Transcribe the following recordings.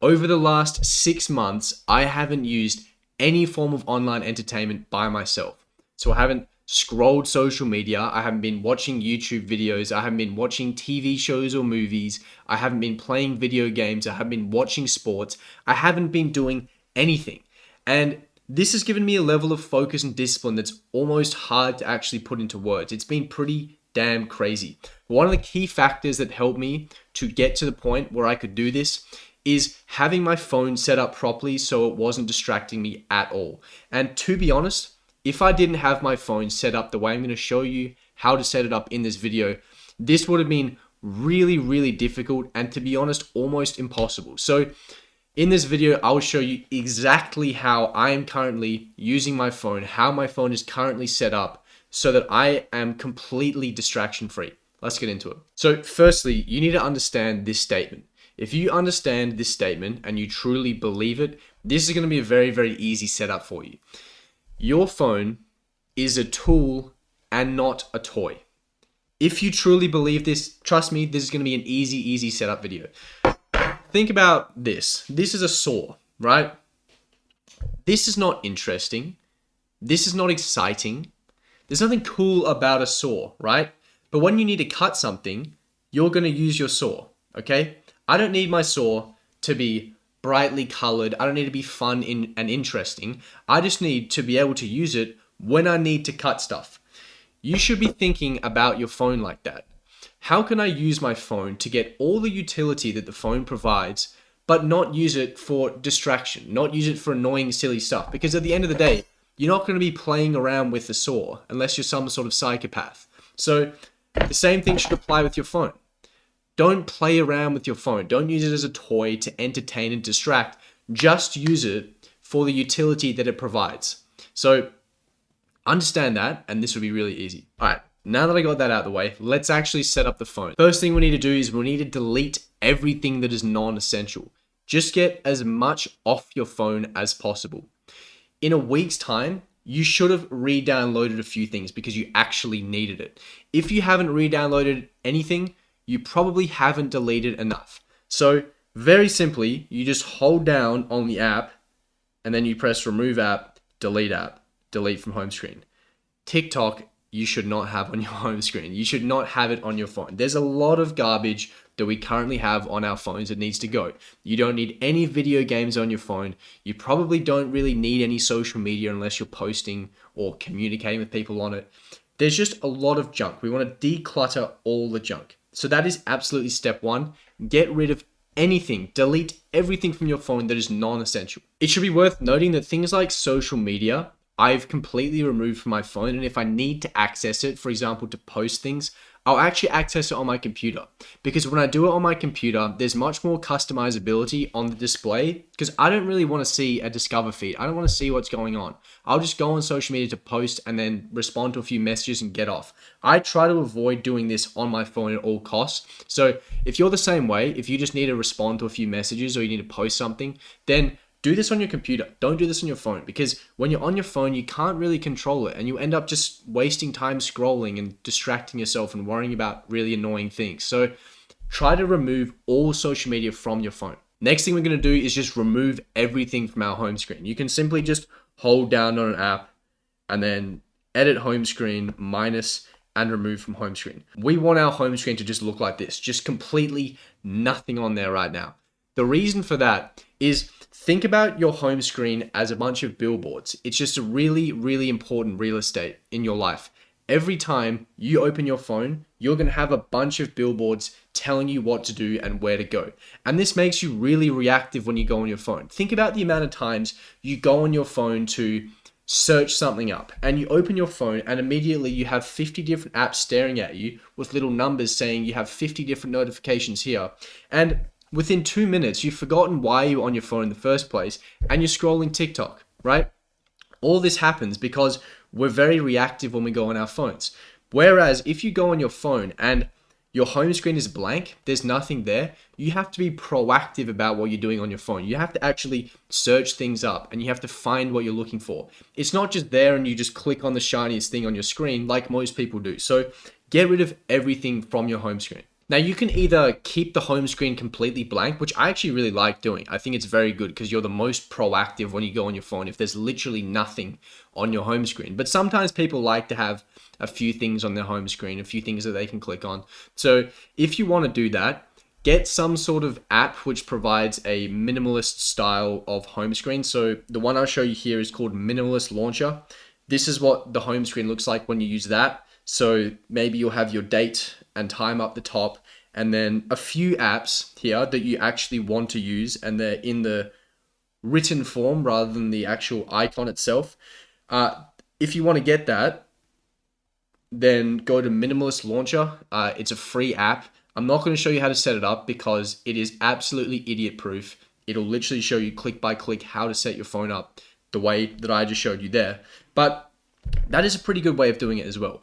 Over the last 6 months, I haven't used any form of online entertainment by myself. So I haven't scrolled social media. I haven't been watching YouTube videos. I haven't been watching TV shows or movies. I haven't been playing video games. I haven't been watching sports. I haven't been doing anything. And this has given me a level of focus and discipline that's almost hard to actually put into words. It's been pretty damn crazy. One of the key factors that helped me to get to the point where I could do this is having my phone set up properly so it wasn't distracting me at all. And to be honest, if I didn't have my phone set up the way I'm going to show you how to set it up in this video, this would have been really, really difficult and, to be honest, almost impossible. So in this video, I will show you exactly how I am currently using my phone, how my phone is currently set up so that I am completely distraction free. Let's get into it. So firstly, you need to understand this statement. If you understand this statement and you truly believe it, this is going to be a very, very easy setup for you. Your phone is a tool and not a toy. If you truly believe this, trust me, this is going to be an easy setup video. Think about this. This is a saw, right? This is not interesting. This is not exciting. There's nothing cool about a saw, right? But when you need to cut something, you're going to use your saw, okay? I don't need my saw to be brightly colored. I don't need to be fun and interesting. I just need to be able to use it when I need to cut stuff. You should be thinking about your phone like that. How can I use my phone to get all the utility that the phone provides, but not use it for distraction, not use it for annoying, silly stuff? Because at the end of the day, you're not going to be playing around with the saw unless you're some sort of psychopath. So the same thing should apply with your phone. Don't play around with your phone. Don't use it as a toy to entertain and distract. Just use it for the utility that it provides. So understand that, and this will be really easy. All right, now that I got that out of the way, let's actually set up the phone. First thing we need to do is we need to delete everything that is non-essential. Just get as much off your phone as possible. In a week's time, you should have re-downloaded a few things because you actually needed it. If you haven't re-downloaded anything, you probably haven't deleted enough. So very simply, you just hold down on the app and then you press remove app, delete from home screen. TikTok, you should not have on your home screen. You should not have it on your phone. There's a lot of garbage that we currently have on our phones that needs to go. You don't need any video games on your phone. You probably don't really need any social media unless you're posting or communicating with people on it. There's just a lot of junk. We want to declutter all the junk. So that is absolutely step one. Get rid of anything. Delete everything from your phone that is non-essential. It should be worth noting that things like social media, I've completely removed from my phone. And if I need to access it, for example, to post things, I'll actually access it on my computer. Because when I do it on my computer, there's much more customizability on the display because I don't really want to see a discover feed. I don't want to see what's going on. I'll just go on social media to post and then respond to a few messages and get off. I try to avoid doing this on my phone at all costs. So if you're the same way, if you just need to respond to a few messages or you need to post something, then do this on your computer. Don't do this on your phone because when you're on your phone, you can't really control it and you end up just wasting time scrolling and distracting yourself and worrying about really annoying things. So try to remove all social media from your phone. Next thing we're going to do is just remove everything from our home screen. You can simply just hold down on an app and then edit home screen, minus, and remove from home screen. We want our home screen to just look like this, just completely nothing on there right now. The reason for that is think about your home screen as a bunch of billboards. It's just a really, really important real estate in your life. Every time you open your phone, you're going to have a bunch of billboards telling you what to do and where to go. And this makes you really reactive when you go on your phone. Think about the amount of times you go on your phone to search something up and you open your phone and immediately you have 50 different apps staring at you with little numbers saying you have 50 different notifications here. And within 2 minutes, you've forgotten why you were on your phone in the first place and you're scrolling TikTok, right? All this happens because we're very reactive when we go on our phones. Whereas if you go on your phone and your home screen is blank, there's nothing there, you have to be proactive about what you're doing on your phone. You have to actually search things up and you have to find what you're looking for. It's not just there and you just click on the shiniest thing on your screen like most people do. So get rid of everything from your home screen. Now you can either keep the home screen completely blank, which I actually really like doing. I think it's very good because you're the most proactive when you go on your phone if there's literally nothing on your home screen. But sometimes people like to have a few things on their home screen, a few things that they can click on. So if you want to do that, get some sort of app which provides a minimalist style of home screen. So the one I'll show you here is called Minimalist Launcher. This is what the home screen looks like when you use that. So maybe you'll have your date and time up the top, and then a few apps here that you actually want to use, and they're in the written form rather than the actual icon itself. If you want to get that, then go to Minimalist Launcher. It's a free app. I'm not going to show you how to set it up because it is absolutely idiot proof. It'll literally show you click by click how to set your phone up the way that I just showed you there. But that is a pretty good way of doing it as well.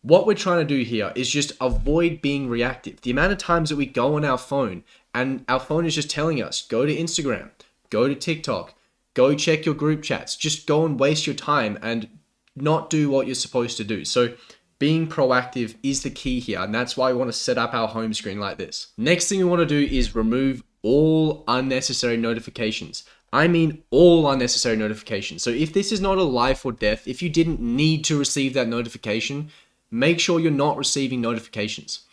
What we're trying to do here is just avoid being reactive. The amount of times that we go on our phone and our phone is just telling us, go to Instagram, go to TikTok, go check your group chats, just go and waste your time and not do what you're supposed to do. So being proactive is the key here, and that's why we want to set up our home screen like this. Next thing we want to do is remove all unnecessary notifications. I mean all unnecessary notifications. So if this is not a life or death, if you didn't need to receive that notification, make sure you're not receiving notifications.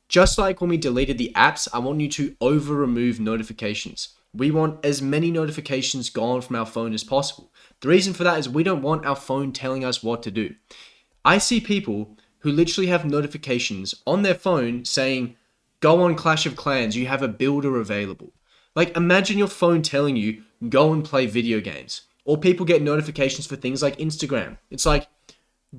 Just like when we deleted the apps, I want you to over-remove notifications. We want as many notifications gone from our phone as possible. The reason for that is we don't want our phone telling us what to do. I see people who literally have notifications on their phone saying, go on Clash of Clans, you have a builder available. Like, imagine your phone telling you, go and play video games. Or people get notifications for things like Instagram. It's like,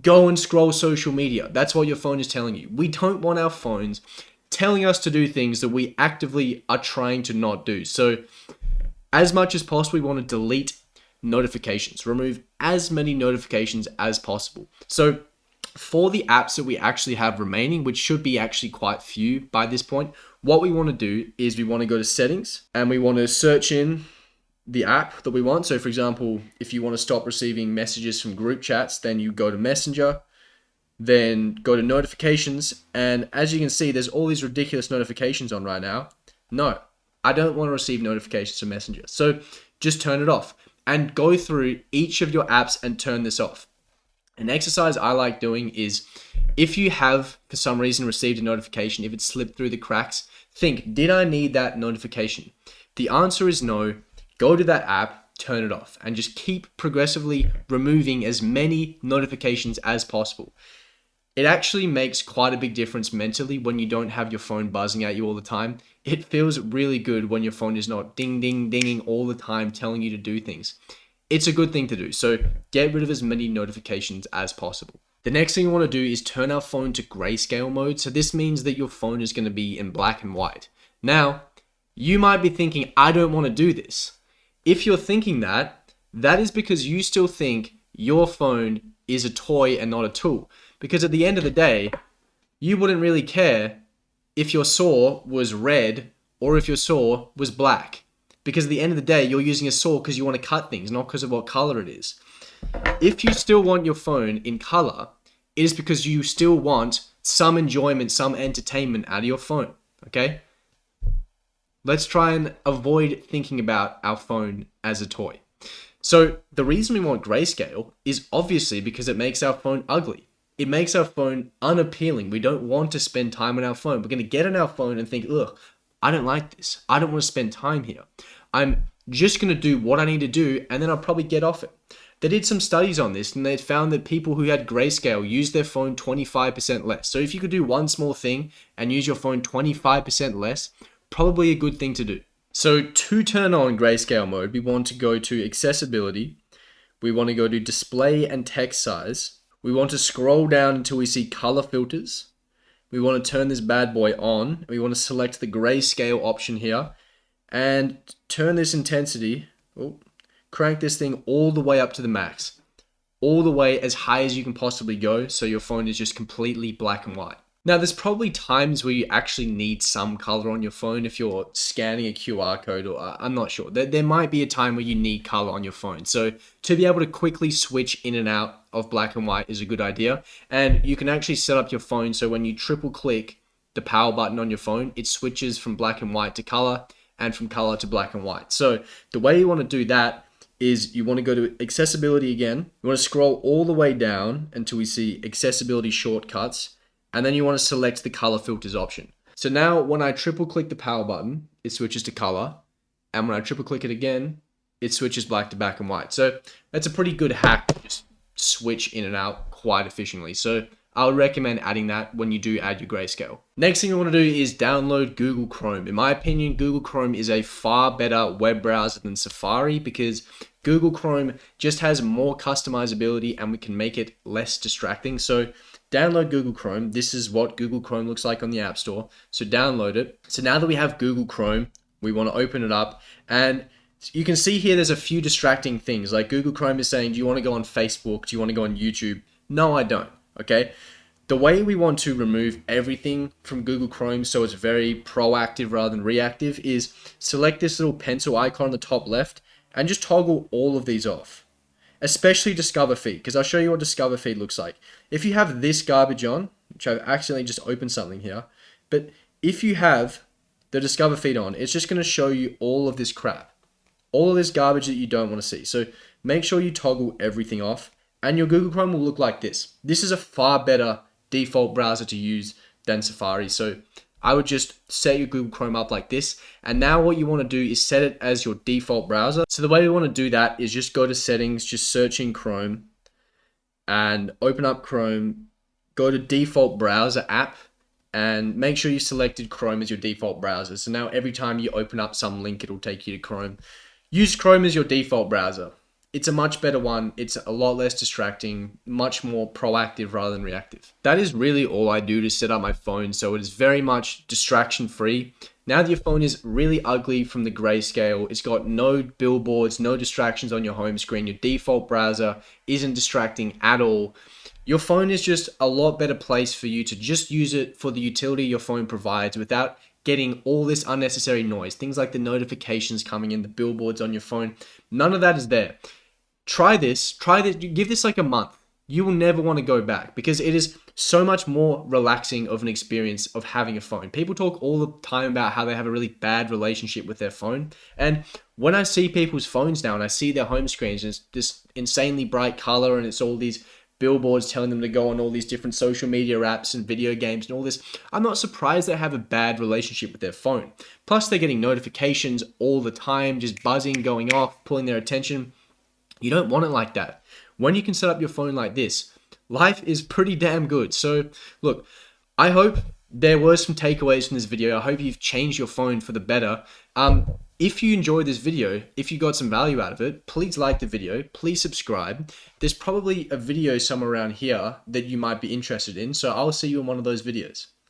go and scroll social media. That's what your phone is telling you. We don't want our phones telling us to do things that we actively are trying to not do. So as much as possible, we want to delete notifications. Remove as many notifications as possible. So for the apps that we actually have remaining, which should be actually quite few by this point, what we want to do is we want to go to settings and we want to search in the app that we want. So for example, if you want to stop receiving messages from group chats, then you go to Messenger, then go to notifications. And as you can see, there's all these ridiculous notifications on right now. No, I don't want to receive notifications from Messenger. So just turn it off and go through each of your apps and turn this off. An exercise I like doing is if you have, for some reason, received a notification, if it slipped through the cracks, think, did I need that notification? The answer is no. Go to that app, turn it off, and just keep progressively removing as many notifications as possible. It actually makes quite a big difference mentally when you don't have your phone buzzing at you all the time. It feels really good when your phone is not ding, ding, dinging all the time telling you to do things. It's a good thing to do, so get rid of as many notifications as possible. The next thing you want to do is turn our phone to grayscale mode. So this means that your phone is going to be in black and white. Now, you might be thinking, I don't want to do this. If you're thinking that, that is because you still think your phone is a toy and not a tool. Because at the end of the day, you wouldn't really care if your saw was red or if your saw was black. Because at the end of the day, you're using a saw because you want to cut things, not because of what color it is. If you still want your phone in color, it is because you still want some enjoyment, some entertainment out of your phone, okay? Let's try and avoid thinking about our phone as a toy. So the reason we want grayscale is obviously because it makes our phone ugly. It makes our phone unappealing. We don't want to spend time on our phone. We're going to get on our phone and think, ugh, I don't like this. I don't want to spend time here. I'm just going to do what I need to do and then I'll probably get off it. They did some studies on this and they found that people who had grayscale used their phone 25% less. So if you could do one small thing and use your phone 25% less, probably a good thing to do. So to turn on grayscale mode, we want to go to accessibility. We want to go to display and text size. We want to scroll down until we see color filters. We want to turn this bad boy on. We want to select the grayscale option here and turn this intensity, crank this thing all the way up to the max, all the way as high as you can possibly go so your phone is just completely black and white. Now, there's probably times where you actually need some color on your phone if you're scanning a QR code, or I'm not sure. There might be a time where you need color on your phone. So to be able to quickly switch in and out of black and white is a good idea. And you can actually set up your phone so when you triple click the power button on your phone, it switches from black and white to color and from color to black and white. So the way you want to do that is you want to go to accessibility again. You want to scroll all the way down until we see accessibility shortcuts. And then you want to select the color filters option. So now when I triple click the power button, it switches to color. And when I triple click it again, it switches black to black and white. So that's a pretty good hack to just switch in and out quite efficiently. So I would recommend adding that when you do add your Grayscale. Next thing you want to do is download Google Chrome. In my opinion, Google Chrome is a far better web browser than Safari because Google Chrome just has more customizability and we can make it less distracting. So download Google Chrome. This is what Google Chrome looks like on the App Store. So download it. So now that we have Google Chrome, we want to open it up, and you can see here there's a few distracting things. Like Google Chrome is saying, do you want to go on Facebook? Do you want to go on YouTube? No, I don't. Okay. The way we want to remove everything from Google Chrome so it's very proactive rather than reactive is select this little pencil icon on the top left and just toggle all of these off, especially Discover Feed, because I'll show you what Discover Feed looks like. If you have this garbage on, which I've accidentally just opened something here, but if you have the Discover Feed on, it's just going to show you all of this crap, all of this garbage that you don't want to see. So make sure you toggle everything off and your Google Chrome will look like this. This is a far better default browser to use than Safari. So I would just set your Google Chrome up like this. And now what you want to do is set it as your default browser. So the way we want to do that is just go to settings, just search in Chrome and open up Chrome, go to default browser app and make sure you selected Chrome as your default browser. So now every time you open up some link, it'll take you to Chrome. Use Chrome as your default browser. It's a much better one. It's a lot less distracting, much more proactive rather than reactive. That is really all I do to set up my phone. So it is very much distraction free. Now that your phone is really ugly from the Grayscale, it's got no billboards, no distractions on your home screen. Your default browser isn't distracting at all. Your phone is just a lot better place for you to just use it for the utility your phone provides without getting all this unnecessary noise. Things like the notifications coming in, the billboards on your phone. None of that is there. Try this, give this like a month. You will never want to go back because it is so much more relaxing of an experience of having a phone. People talk all the time about how they have a really bad relationship with their phone. And when I see people's phones now and I see their home screens, and it's this insanely bright color and it's all these billboards telling them to go on all these different social media apps and video games and all this, I'm not surprised they have a bad relationship with their phone. Plus they're getting notifications all the time, just buzzing, going off, pulling their attention. You don't want it like that. When you can set up your phone like this, life is pretty damn good. So look, I hope there were some takeaways from this video. I hope you've changed your phone for the better. If you enjoyed this video, if you got some value out of it, please like the video, please subscribe. There's probably a video somewhere around here that you might be interested in. So I'll see you in one of those videos.